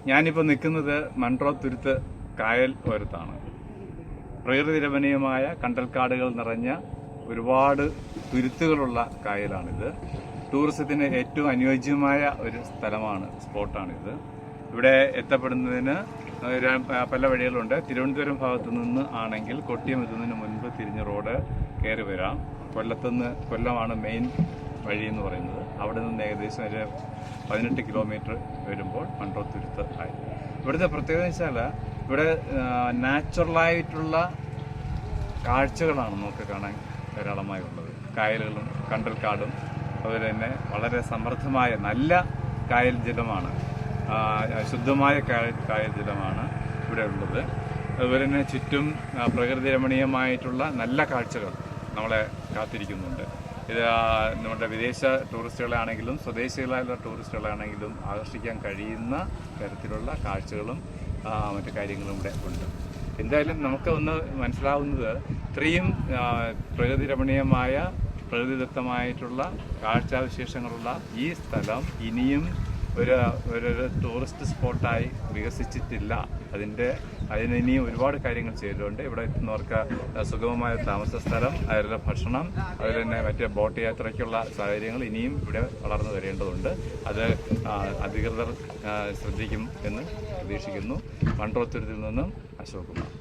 ഞാനിപ്പോൾ നിൽക്കുന്നത് മൺട്രോ തുരുത്ത് കായൽ ഓരത്താണ്. പ്രകൃതി രമണീയമായ കണ്ടൽക്കാടുകൾ നിറഞ്ഞ ഒരുപാട് തുരുത്തുകളുള്ള കായലാണിത്. ടൂറിസത്തിന് ഏറ്റവും അനുയോജ്യമായ ഒരു സ്പോട്ടാണിത്. ഇവിടെ എത്തപ്പെടുന്നതിന് പല വഴികളുണ്ട്. തിരുവനന്തപുരം ഭാഗത്തു നിന്ന് ആണെങ്കിൽ കൊട്ടിയം എത്തുന്നതിന് മുൻപ് തിരിഞ്ഞ് റോഡ് കയറി വരാം. കൊല്ലമാണ് മെയിൻ വഴി എന്ന് പറയുന്നത്. അവിടെ നിന്ന് ഏകദേശം ഒരു 18 കിലോമീറ്റർ വരുമ്പോൾ മൺട്രോ തുരുത്ത് ആയി. ഇവിടുത്തെ പ്രത്യേകത വെച്ചാൽ ഇവിടെ നാച്ചുറലായിട്ടുള്ള കാഴ്ചകളാണ് നമുക്ക് കാണാൻ ധാരാളമായി ഉള്ളത്. കായലുകളും കണ്ടൽക്കാടും അതുപോലെ തന്നെ വളരെ സമൃദ്ധമായ നല്ല കായൽ ജലമാണ്, ശുദ്ധമായ കായൽ ജലമാണ് ഇവിടെ ഉള്ളത്. അതുപോലെ തന്നെ ചുറ്റും പ്രകൃതി രമണീയമായിട്ടുള്ള നല്ല കാഴ്ചകൾ നമ്മളെ കാത്തിരിക്കുന്നുണ്ട്. ഇത് നമ്മുടെ വിദേശ ടൂറിസ്റ്റുകളാണെങ്കിലും സ്വദേശികളായുള്ള ടൂറിസ്റ്റുകളാണെങ്കിലും ആകർഷിക്കാൻ കഴിയുന്ന തരത്തിലുള്ള കാഴ്ചകളും മറ്റു കാര്യങ്ങളും ഇവിടെ ഉണ്ട്. എന്തായാലും നമുക്ക് ഒന്ന് മനസ്സിലാവുന്നത് ഇത്രയും പ്രകൃതി രമണീയമായ പ്രകൃതിദത്തമായിട്ടുള്ള കാഴ്ചാവിശേഷങ്ങളുള്ള ഈ സ്ഥലം ഇനിയും ഒരു ടൂറിസ്റ്റ് സ്പോട്ടായി വികസിച്ചിട്ടില്ല. അതിന് ഇനിയും ഒരുപാട് കാര്യങ്ങൾ ചെയ്തിട്ടുണ്ട്. ഇവിടെ എത്തുന്നവർക്ക് സുഗമമായ താമസ സ്ഥലം, അതിലെ ഭക്ഷണം, അതുപോലെ തന്നെ മറ്റ് ബോട്ട് യാത്രയ്ക്കുള്ള സാഹചര്യങ്ങൾ ഇനിയും ഇവിടെ വളർന്നു വരേണ്ടതുണ്ട്. അത് അധികൃതർ ശ്രദ്ധിക്കും എന്ന് പ്രതീക്ഷിക്കുന്നു. മൺട്രോ തുരുത്തിൽ നിന്നും അശോക് കുമാർ.